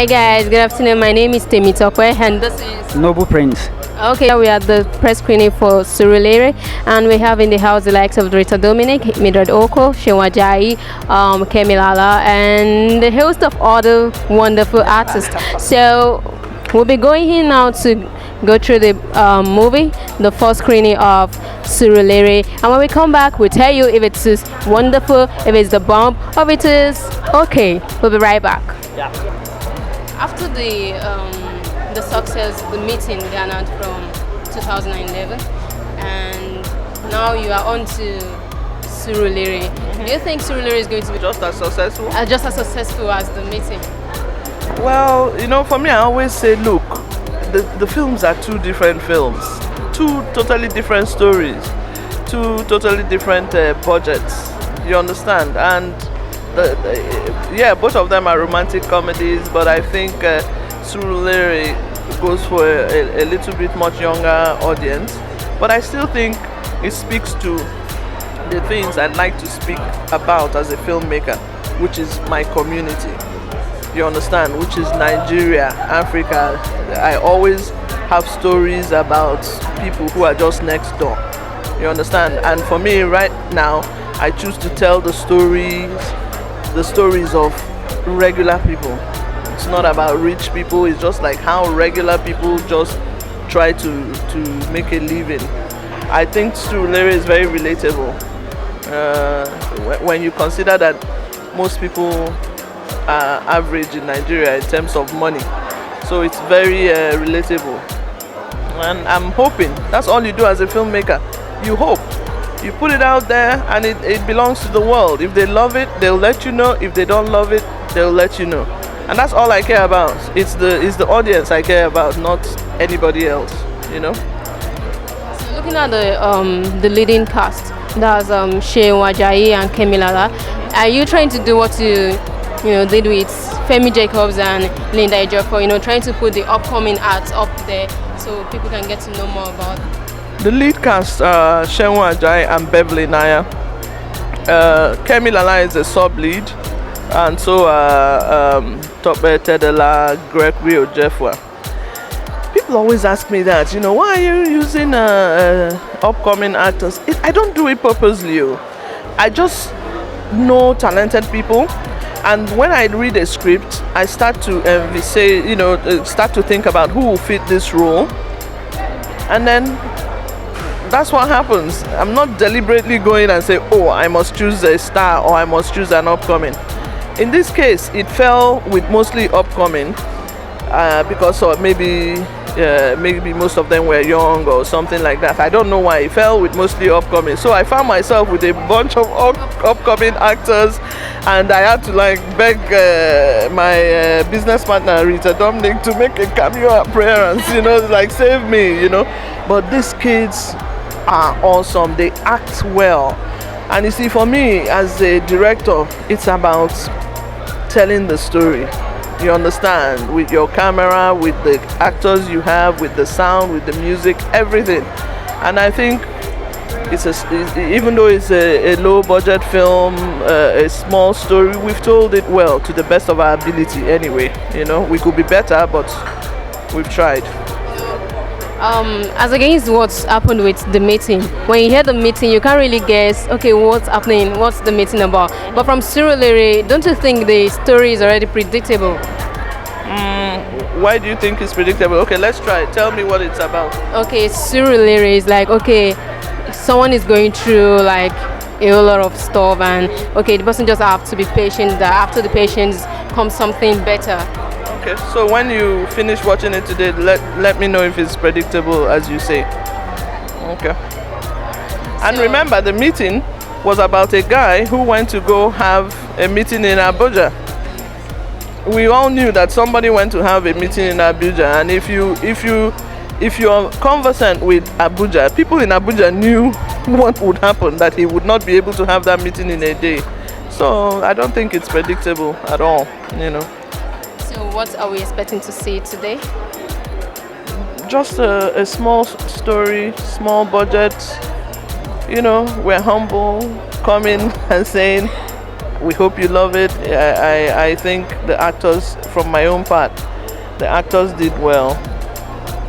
Hi guys, good afternoon. My name is Rita Okwo and this is Noble Prince. okay. We are the press screening for Surulere, and we have in the house the likes of Rita Domiinic, Mildred Okwo, Seun Ajayi, Kemilala, and a host of other wonderful artists. So we'll be going in now to go through the movie, the first screening of Surulere, and when we come back, we'll tell you if it is wonderful, if it's the bomb, or if it is okay. We'll be right back. Yeah. After the success, the meeting garnered from 2011, and now you are on to Surulere. Do you think Surulere is going to be just as successful as the meeting? Well, for me, I always say, look, the films are two different films, two totally different stories, two totally different budgets. You understand? And yeah, both of them are romantic comedies, but I think Surulere goes for a little bit much younger audience. But I still think it speaks to the things I'd like to speak about as a filmmaker, which is my community. You understand? Which is Nigeria, Africa. I always have stories about people who are just next door. You understand? And for me right now, I choose to tell the stories of regular people. It's not about rich people. It's just like how regular people just try to make a living. I think Surulere is very relatable when you consider that most people are average in Nigeria in terms of money. So it's very relatable. And I'm hoping, that's all you do as a filmmaker. You hope. You put it out there and it belongs to the world. If they love it, they'll let you know. If they don't love it, they'll let you know. And that's all I care about. It's the audience I care about, not anybody else, So looking at the leading cast, that's Seun Ajayi and Kemilala. Are you trying to do what you did with Femi Jacobs and Linda Ejiofor, trying to put the upcoming arts up there so people can get to know more about it? The lead cast, Seun Ajayi and Beverly Naya. Kemilala is a sub-lead, and so Tope Tedela, Gregory Ojefwa. People always ask me that, why are you using upcoming actors? I don't do it purposely. I just know talented people, and when I read a script, I start to start to think about who will fit this role, and then that's what happens. I'm not deliberately going and say, oh, I must choose a star or I must choose an upcoming. In this case, it fell with mostly upcoming because maybe most of them were young or something like that. I don't know why. It fell with mostly upcoming. So I found myself with a bunch of upcoming actors, and I had to beg my business partner Rita Domiinic to make a cameo appearance, save me, But these kids are awesome. They act well. And you see, for me as a director, it's about telling the story. You understand? With your camera, with the actors you have, with the sound, with the music, everything. And I think even though it's a low budget film, a small story, we've told it well to the best of our ability anyway. We could be better, but we've tried. As against what's happened with the meeting, when you hear the meeting, you can't really guess, okay, what's happening, what's the meeting about. But from Surulere, don't you think the story is already predictable? Why do you think it's predictable? Okay, let's try it. Tell me what it's about. Okay, Surulere is okay, someone is going through a whole lot of stuff, and okay, the person just have to be patient, that after the patience comes something better. Okay, so when you finish watching it today, let me know if it's predictable as you say. Okay. And remember, the meeting was about a guy who went to go have a meeting in Abuja. We all knew that somebody went to have a meeting in Abuja, and if you're conversant with Abuja, people in Abuja knew what would happen, that he would not be able to have that meeting in a day. So I don't think it's predictable at all, So what are we expecting to see today? Just a small story, small budget. We're humble, coming and saying, We hope you love it. I think the actors, from my own part, the actors did well.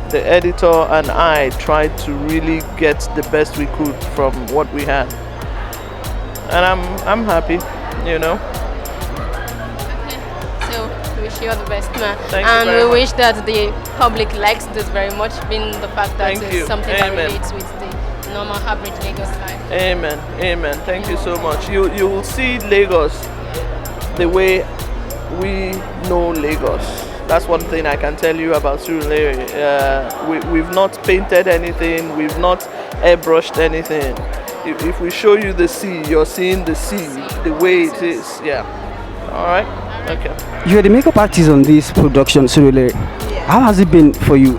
The editor and I tried to really get the best we could from what we had, and I'm happy, you know. So we wish you all the best, man. Thank you And very we much. wish that the public likes this very much, being the fact that Thank it's you. something that Amen. relates with the normal average Lagos life. Amen. Amen. Thank you so much. You will see Lagos the way we know Lagos. That's one thing I can tell you about Surulere. We've not painted anything. We've not airbrushed anything. If we show you the sea, you're seeing the sea the way it is. Yeah. All right. Okay. You're the makeup artist on this production, Surulere. Yeah. How has it been for you?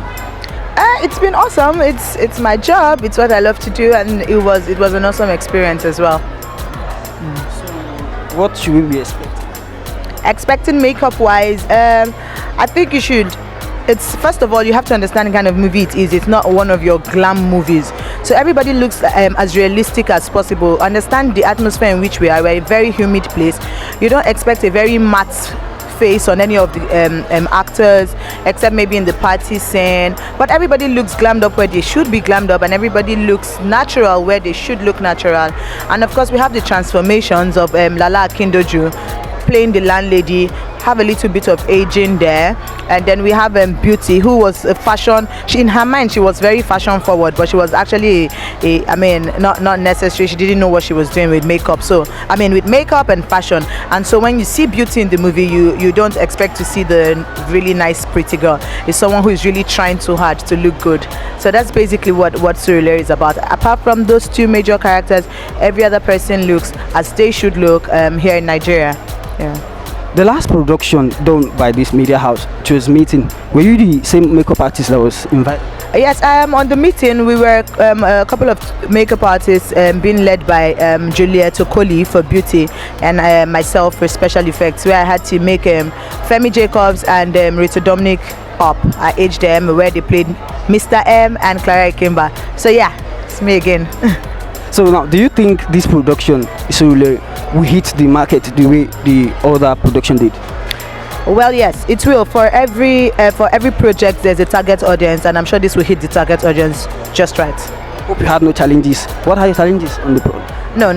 It's been awesome. It's my job. It's what I love to do, and it was an awesome experience as well. What should we be expecting? Expecting makeup wise, I think you should. It's first of all, you have to understand the kind of movie it is. It's not one of your glam movies, so everybody looks as realistic as possible. Understand the atmosphere in which we are. We're a very humid place. You don't expect a very matte face on any of the actors, except maybe in the party scene, but everybody looks glammed up where they should be glammed up, and everybody looks natural where they should look natural. And of course we have the transformations of Lala Akindoju playing the landlady, have a little bit of aging there, and then we have Beauty, who was a fashion. She, in her mind, she was very fashion forward, but she was actually not necessary. She didn't know what she was doing with makeup. So with makeup and fashion. And so when you see Beauty in the movie, you don't expect to see the really nice pretty girl. It's someone who is really trying too hard to look good. So that's basically what Surulere is about. Apart from those two major characters, every other person looks as they should look here in Nigeria. Yeah. The last production done by this media house, which was Meeting, were you the same makeup artist that was invited? Yes, on the Meeting, we were a couple of makeup artists being led by Juliet Okoli for Beauty, and myself for special effects, where I had to make Femi Jacobs and Rita Domiinic up. I aged them where they played Mr. M and Clara Ikemba. So yeah, it's me again. So now, do you think this production, Surulere, will hit the market the way the other production did? Well, yes, it will. For every project, there's a target audience, and I'm sure this will hit the target audience just right. Hope you had no challenges. What are your challenges on the product? No.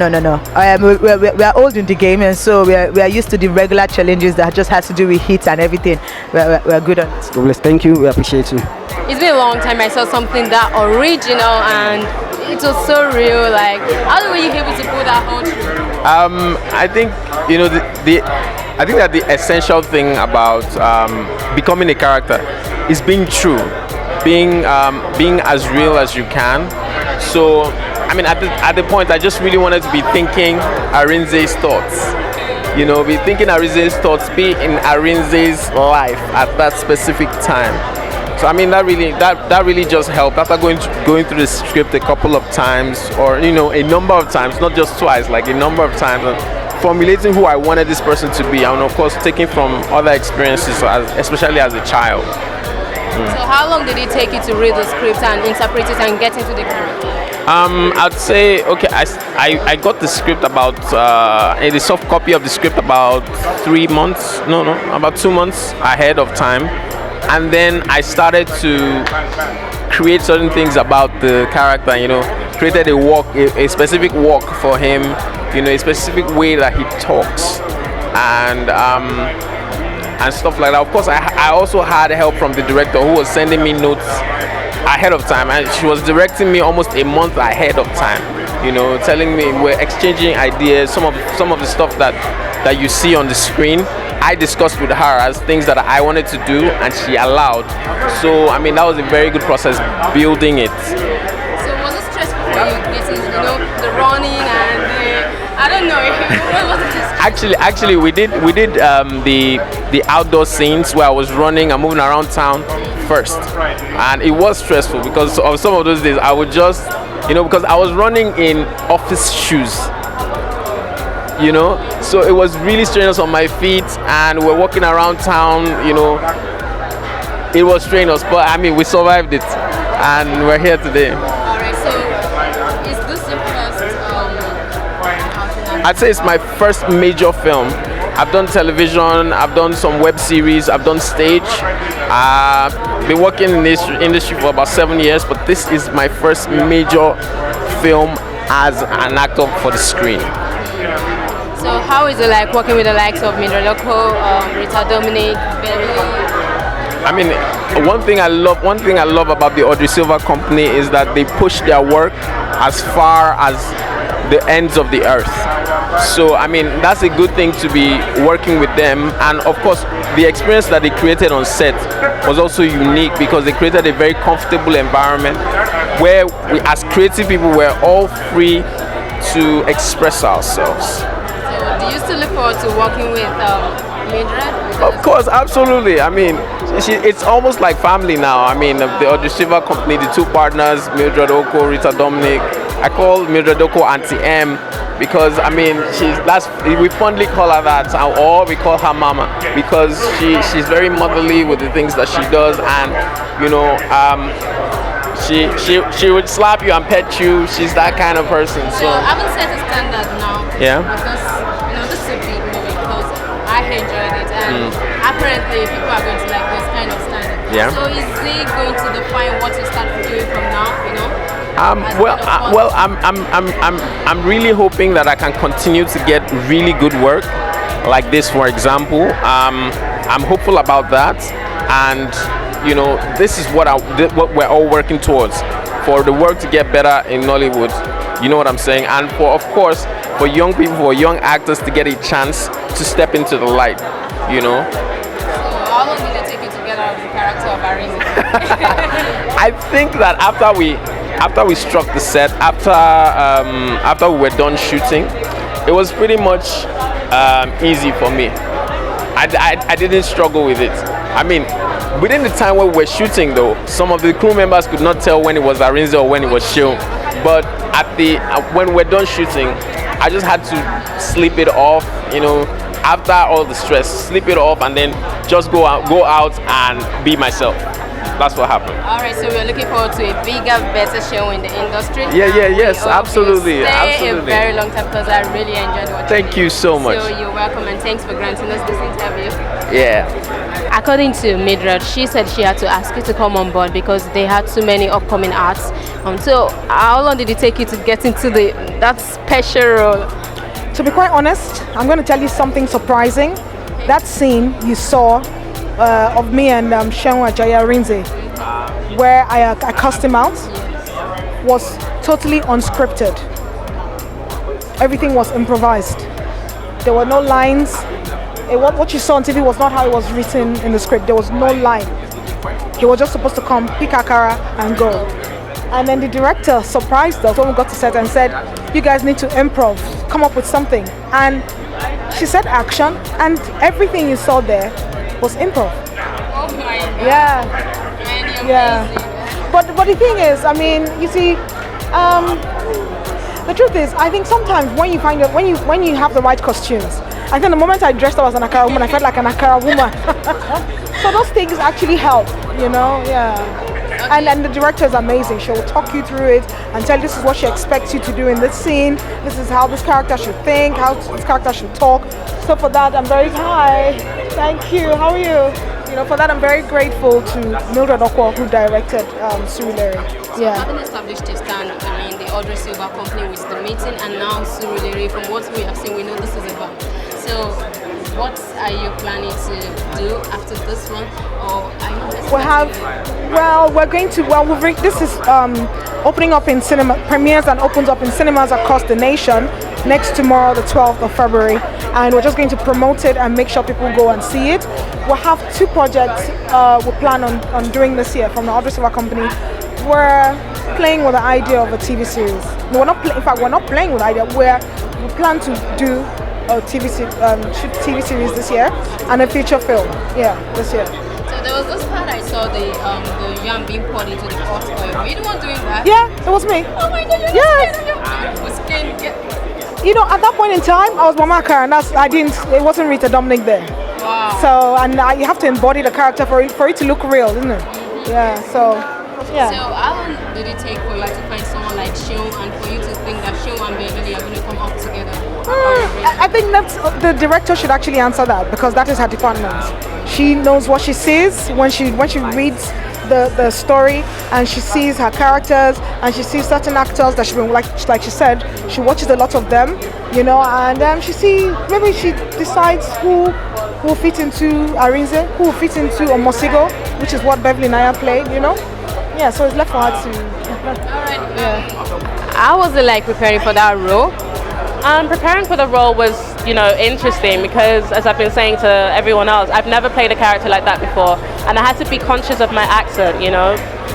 We are old in the game, and so we are used to the regular challenges that just has to do with heat and everything. We're good on it. God bless. Thank you. We appreciate you. It's been a long time I saw something that original, and it was so real. Like, how were you able to pull that whole through? I think I think that the essential thing about becoming a character is being true, being as real as you can. So at the point I just really wanted to be thinking Arinze's thoughts. Be thinking Arinze's thoughts, be in Arinze's life at that specific time. So that really just helped after going through the script a couple of times, or a number of times, not just twice, like a number of times, and formulating who I wanted this person to be, and of course taking from other experiences, especially as a child. So how long did it take you to read the script and interpret it and get into the character? I'd say, okay, I got the script about the soft copy of the script about 3 months, about 2 months ahead of time. And then I started to create certain things about the character, created a specific walk for him, a specific way that he talks, and stuff like that. Of course, I also had help from the director, who was sending me notes ahead of time, and she was directing me almost a month ahead of time, telling me, we're exchanging ideas. Some of the stuff that you see on the screen, I discussed with her as things that I wanted to do, and she allowed. So that was a very good process building it. So was it stressful for you getting, the running and I don't know, what was it? Actually, we did the outdoor scenes where I was running and moving around town first, and it was stressful because of some of those days I would just, because I was running in office shoes. So it was really strenuous on my feet, and we're walking around town, it was strenuous, but we survived it, and we're here today. Alright, so is this your first outing I'd say it's my first major film. I've done television, I've done some web series, I've done stage. Been working in this industry for about 7 years, but this is my first major film as an actor for the screen. So how is it like working with the likes of Mildred Okwo, Rita Domiinic, Beverly? I mean, one thing I love about the Audrey Silva company is that they push their work as far as the ends of the earth. So I mean, that's a good thing to be working with them. And of course, the experience that they created on set was also unique because they created a very comfortable environment where we, as creative people, were all free to express ourselves. So do you still look forward to working with Mildred? Of course, absolutely. I mean, it's almost like family now. I mean, the Audrey Silva company, the two partners, Mildred Okwo, Rita Domiinic. I call Mildred Okwo Auntie M because I mean we fondly call her that, or we call her Mama because she's very motherly with the things that she does, and you know, she would slap you and pet you. She's that kind of person. So I haven't set a standard now. Yeah. Because this is a big movie because I enjoyed it, and apparently people are going to like this kind of standard. Yeah. So is it going to define what you start doing from now? I'm really hoping that I can continue to get really good work, like this, for example. I'm hopeful about that, and you know, this is what we're all working towards, for the work to get better in Nollywood. You know what I'm saying? And of course, for young people, for young actors to get a chance to step into the light. You know. So how long did it take you to get out of the character of Arinze? I think that after we struck the set, after we were done shooting, it was pretty much easy for me. I didn't struggle with it. I mean, within the time when we were shooting though, some of the crew members could not tell when it was Arinze or when it was Seun. But when we're done shooting, I just had to sleep it off, you know, after all the stress, sleep it off and then just go out and be myself. That's what happened. All right, so we're looking forward to a bigger, better show in the industry. Yes, absolutely, stay a very long time because I really enjoyed watching. Thank you so much. So you're welcome, and thanks for granting us this interview. Yeah. According to Mildred, she said she had to ask you to come on board because they had too many upcoming arts. So how long did it take you to get into that special role? To be quite honest, I'm going to tell you something surprising. That scene you saw of me and Seun Ajayi Arinze, where I cussed him out, was totally unscripted. Everything was improvised. There were no lines. What you saw on TV was not how it was written in the script. There was no line. He was just supposed to come, pick Akara, and go. And then the director surprised us when we got to set and said, "You guys need to improv, come up with something." And she said action, and everything you saw there was improv. Oh my God. Yeah. Really Yeah. But the thing is, I mean, you see, the truth is, I think sometimes when you when you have the right costumes, I think the moment I dressed up as an Akara woman, I felt like an Akara woman. So those things actually help, you know, yeah. And the director is amazing. She will talk you through it and tell you this is what she expects you to do in this scene. This is how this character should think, how this character should talk. So for that, I'm very hi. Thank you. How are you? You know, for that, I'm very grateful to Mildred Okwo, who directed Surulere. Yeah. Having established a stand, I mean, the Audrey Silva company with the meeting, and now Surulere, from what we have seen, we know this is about. So, what are you planning to do after this one, or are you? This is opening up in cinema, premieres and opens up in cinemas across the nation next tomorrow, the 12th of February, and we're just going to promote it and make sure people go and see it. We'll have two projects we plan on doing this year from the Audrey Silva company. We're playing with the idea of a TV series. No, we're not. In fact, we're not playing with the idea. We plan to do a TV series this year and a feature film. Yeah, this year. So there was this part I saw the yam being poured into the pot oil. Were you the one doing that? Yeah, it was me. Oh my God! You know, at that point in time, I was Mama Akara, and it wasn't Rita Domiinic there. Wow. So, you have to embody the character for it to look real, isn't it? Yeah, so Yeah. So how long did it take for you to find someone like Seun and for you to think that Seun and Beverly are going to come up together? I think that's the director should actually answer that because that is her department. She knows what she sees when she reads the story and she sees her characters and she sees certain actors that she been like she said, she watches a lot of them, you know, and maybe she decides who will fit into Arinze, who will fit into Omosigo, which is what Beverly Naya played, you know. Yeah, so it's left for her to. How was it like preparing for that role? Preparing for the role was, interesting because, as I've been saying to everyone else, I've never played a character like that before, and I had to be conscious of my accent,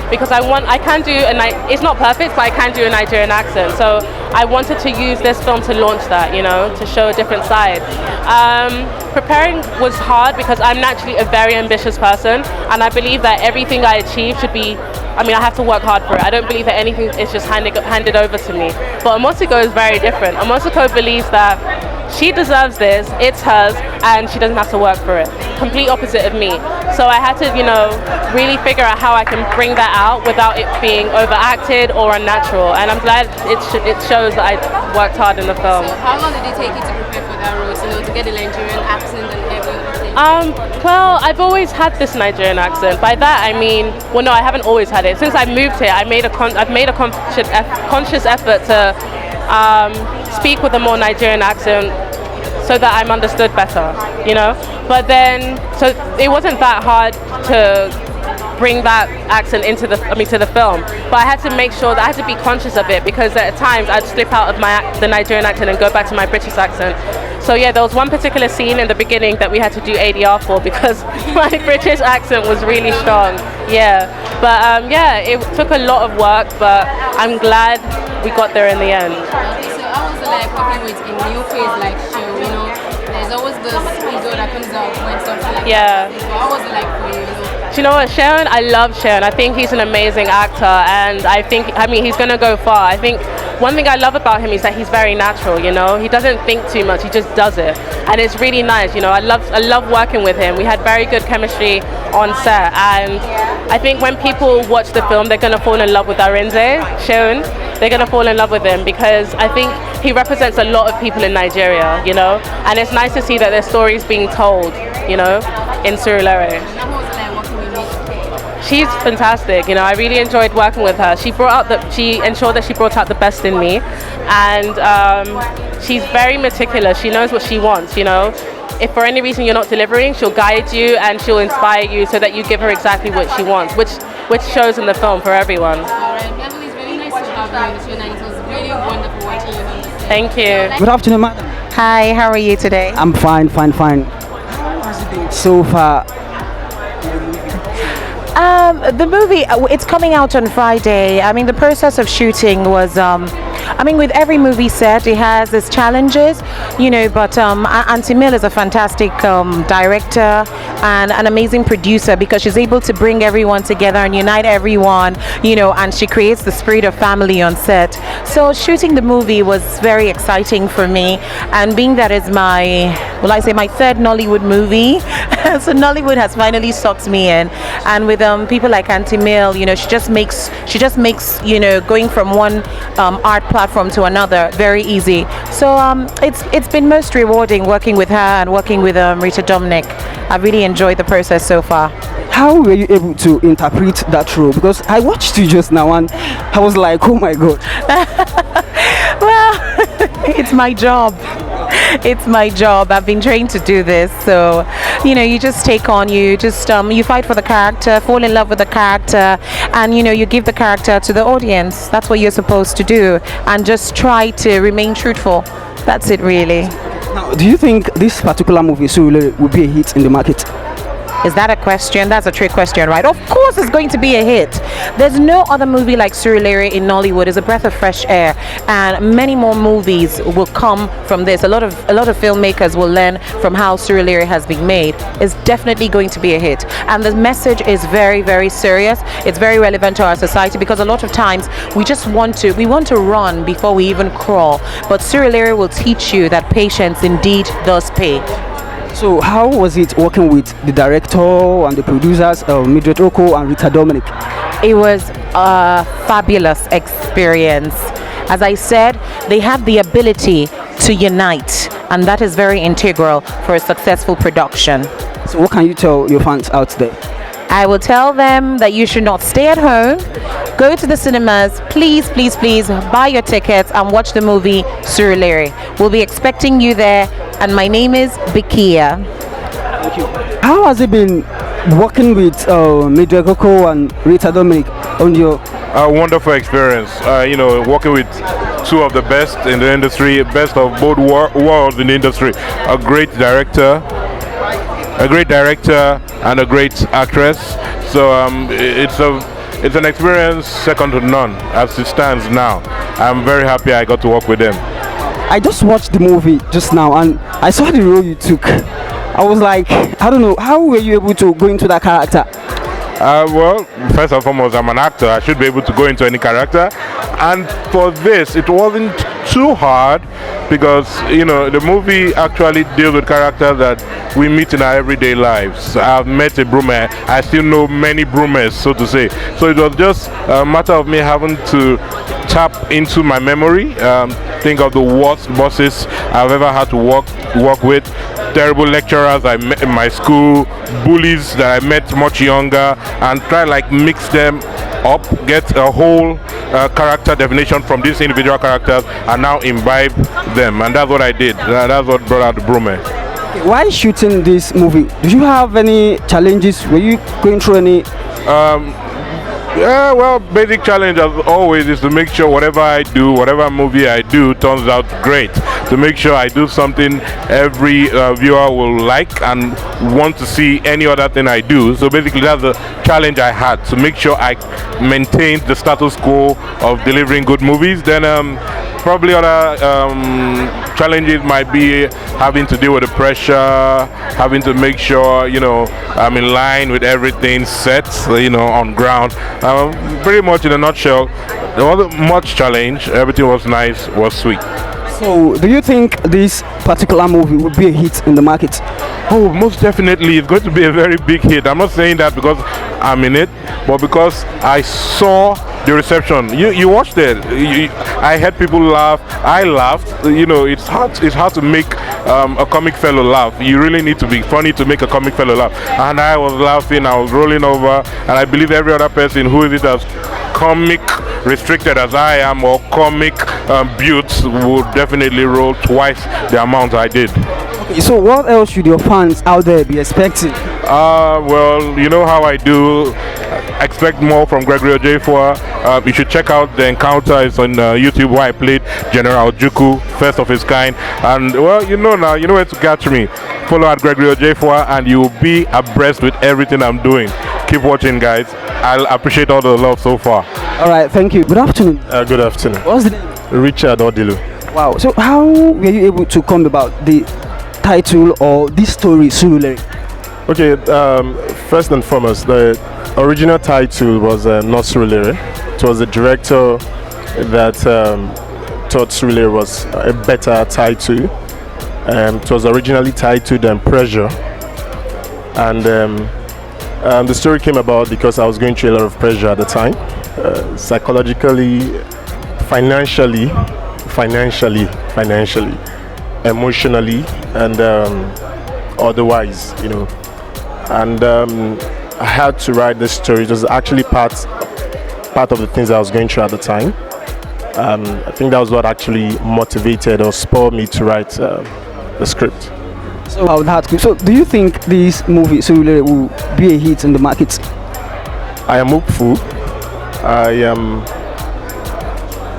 because I can do, it's not perfect, but I can do a Nigerian accent. So I wanted to use this film to launch that, to show a different side. Preparing was hard because I'm naturally a very ambitious person, and I believe that everything I achieve should be. I have to work hard for it. I don't believe that anything is just handed over to me. But Omosiko is very different. Omosiko believes that she deserves this, it's hers, and she doesn't have to work for it. Complete opposite of me. So I had to, really figure out how I can bring that out without it being overacted or unnatural. And I'm glad it shows that I worked hard in the film. So how long did it take you to prepare for that role? To get the Nigerian accent and everything? Well, I've always had this Nigerian accent. By that I mean, no, I haven't always had it. Since I moved here, I've made a conscious effort to speak with a more Nigerian accent so that I'm understood better, But then, so it wasn't that hard to bring that accent to the film. But I had to make sure that I had to be conscious of it because at times I'd slip out of the Nigerian accent and go back to my British accent. So yeah, there was one particular scene in the beginning that we had to do ADR for because my British accent was really strong. Yeah, but it took a lot of work, but I'm glad we got there in the end. Okay, so how was it like working with a new face like Seun? There's always this ego that comes out when something like that. So how was it like for you? Do you know what, Seun? I love Seun. I think he's an amazing actor, and I think, he's going to go far. I think one thing I love about him is that he's very natural, He doesn't think too much, he just does it. And it's really nice, I love working with him. We had very good chemistry on set, and I think when people watch the film, they're going to fall in love with Arinze, Seun. They're going to fall in love with him because I think he represents a lot of people in Nigeria, And it's nice to see that their stories being told, in Surulere. She's fantastic, I really enjoyed working with her. She ensured that she brought out the best in me, and she's very meticulous. She knows what she wants, If for any reason you're not delivering, she'll guide you and she'll inspire you so that you give her exactly what she wants, which shows in the film for everyone. Alright, Beverly, it's really nice to have you on the show, and it was really wonderful watching you on the set. Thank you. Good afternoon, madam. Hi, how are you today? I'm fine. How has it been so far? The movie, it's coming out on Friday. The process of shooting was, with every movie set, it has its challenges, but Auntie Mill is a fantastic director and an amazing producer because she's able to bring everyone together and unite everyone, and she creates the spirit of family on set. So shooting the movie was very exciting for me, and being that it's my third Nollywood movie, so Nollywood has finally sucked me in, and with people like Auntie Mill, she just makes going from one art platform to another very easy. So it's been most rewarding working with her and working with Rita Domiinic. I've really enjoyed the process so far. How were you able to interpret that role? Because I watched you just now and I was like, oh my god. Well, it's my job. It's my job. I've been trained to do this. So, you just take on, you fight for the character, fall in love with the character, and, you give the character to the audience. That's what you're supposed to do. And just try to remain truthful. That's it, really. Now, do you think this particular movie, Surulere, will be a hit in the market? Is that a question? That's a trick question, right? Of course it's going to be a hit. There's no other movie like Surulere in Nollywood. It's a breath of fresh air, and many more movies will come from this. A lot of filmmakers will learn from how Surulere has been made. It's definitely going to be a hit, and the message is very, very serious. It's very relevant to our society because a lot of times we want to run before we even crawl, but Surulere will teach you that patience indeed does pay. So how was it working with the director and the producers, Mildred Okwo and Rita Domiinic? it was a fabulous experience. As I said, they have the ability to unite, and that is very integral for a successful production. So what can you tell your fans out there? I will tell them that you should not stay at home. Go to the cinemas. Please, please, please buy your tickets and watch the movie Surulere. We'll be expecting you there. And my name is Bikia. How has it been working with Mildred Okwo and Rita Domiinic on your... A wonderful experience. Working with two of the best in the industry, best of both worlds in the industry. A great director and a great actress. So it's an experience second to none as it stands now. I'm very happy I got to work with them. I just watched the movie just now and I saw the role you took. I was like, I don't know, how were you able to go into that character? Well, first and foremost, I'm an actor. I should be able to go into any character. And for this, it wasn't too hard because, the movie actually deals with characters that we meet in our everyday lives. I've met a broomer. I still know many broomers, so to say. So it was just a matter of me having to tap into my memory, think of the worst bosses I've ever had to work with, terrible lecturers I met in my school, bullies that I met much younger, and try mix them up, get a whole character definition from these individual characters, and now imbibe them. And that's what I did. That's what brought out the broomer. While shooting this movie, did you have any challenges? Were you going through any... Yeah, well, basic challenge as always is to make sure whatever movie I do turns out great. To make sure I do something every viewer will like and want to see any other thing I do. So basically that's the challenge I had, to make sure I maintained the status quo of delivering good movies. Then probably other challenges might be having to deal with the pressure, having to make sure I'm in line with everything set on ground. Pretty much in a nutshell, there wasn't much challenge. Everything was nice, was sweet. So do you think this particular movie will be a hit in the market? Oh, most definitely. It's going to be a very big hit. I'm not saying that because I'm in it, but because I saw the reception. You watched it. I heard people laugh. I laughed. It's hard to make a comic fellow laugh. You really need to be funny to make a comic fellow laugh. And I was laughing. I was rolling over. And I believe every other person who is it as comic restricted as I am, or comic buttes, would definitely roll twice the amount I did. Okay, so what else should your fans out there be expecting? Well, you know how I do. Expect more from Gregory Ojefua. You should check out The Encounter. It's on YouTube, where I played General Juku, first of his kind. And well, you know where to catch me. Follow at Gregory Ojefua and you will be abreast with everything I'm doing. Keep watching, guys. I'll appreciate all the love so far. All right, thank you. Good afternoon. Good afternoon. What's the name? Richard Odilu. Wow. So how were you able to come about the title or this story, Surulere? Okay, first and foremost, the original title was not Surulere. It was the director that thought Surulere was a better title. It was originally titled Pressure, and the story came about because I was going through a lot of pressure at the time, psychologically, financially, emotionally, and otherwise, and I had to write this story. It was actually part of the things I was going through at the time. I think that was what actually motivated or spurred me to write the script. So do you think this movie Surulere will be a hit in the market? I am hopeful.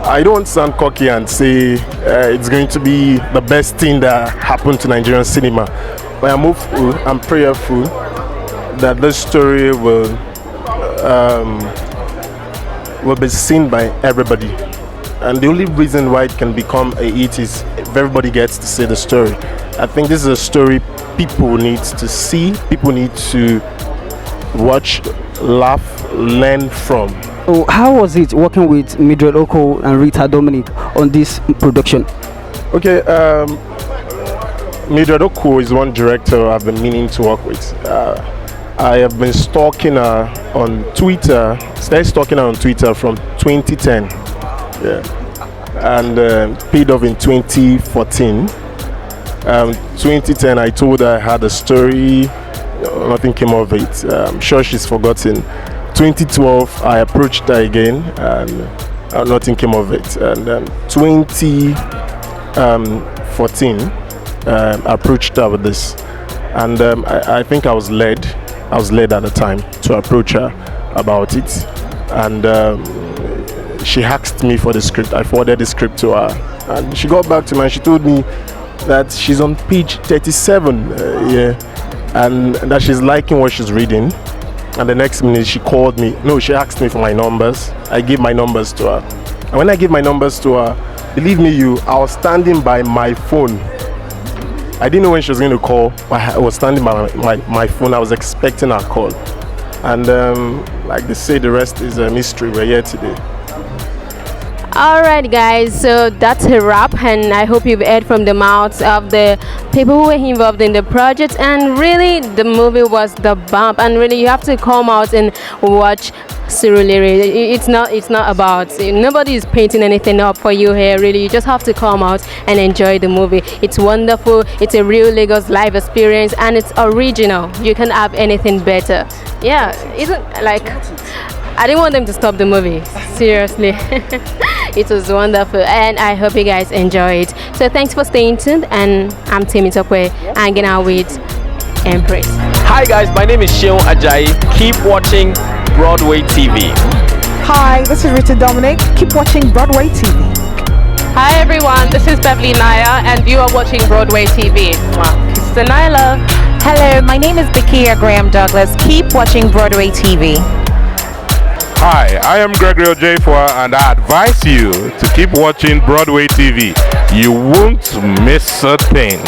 I don't sound cocky and say it's going to be the best thing that happened to Nigerian cinema, but I'm hopeful, I'm prayerful that this story will be seen by everybody. And the only reason why it can become a hit is if everybody gets to see the story. I think this is a story people need to see, people need to watch, laugh, learn from. So how was it working with Mildred Okwo and Rita Domiinic on this production? Okay, Mildred Okwo is one director I've been meaning to work with. I have been stalking her on Twitter. Started stalking her on Twitter from 2010. Yeah. And paid off in 2014. 2010, I told her I had a story. Nothing came of it. I'm sure she's forgotten. 2012, I approached her again, and nothing came of it. And 2014, I approached her with this, and I think I was led at the time to approach her about it, and she asked me for the script. I forwarded the script to her, and she got back to me and she told me that she's on page 37, and that she's liking what she's reading. And the next minute she called me. No, she asked me for my numbers. I gave my numbers to her, and when I gave my numbers to her, believe me, I was standing by my phone. I didn't know when she was going to call, but I was standing by my phone. I was expecting her call, and like they say, the rest is a mystery. We're here today. Alright guys, so that's a wrap, and I hope you've heard from the mouths of the people who were involved in the project, and really the movie was the bump, and really you have to come out and watch Surulere. It's not about, nobody is painting anything up for you here, really. You just have to come out and enjoy the movie. It's wonderful, it's a real Lagos live experience, and it's original. You can't have anything better. Yeah, isn't like, I didn't want them to stop the movie, seriously. It was wonderful, and I hope you guys enjoy it. So thanks for staying tuned, and I'm Mildred Okwo, hanging out with Empress. Hi guys, my name is Seun Ajayi. Keep watching Broadway TV. Hi, this is Rita Domiinic. Keep watching Broadway TV. Hi everyone, this is Beverly Naya, and you are watching Broadway TV. Kisses and Nyla. Hello, my name is Bikia Graham Douglas. Keep watching Broadway TV. Hi, I am Gregory Ojefua, and I advise you to keep watching Broadway TV. You won't miss a thing.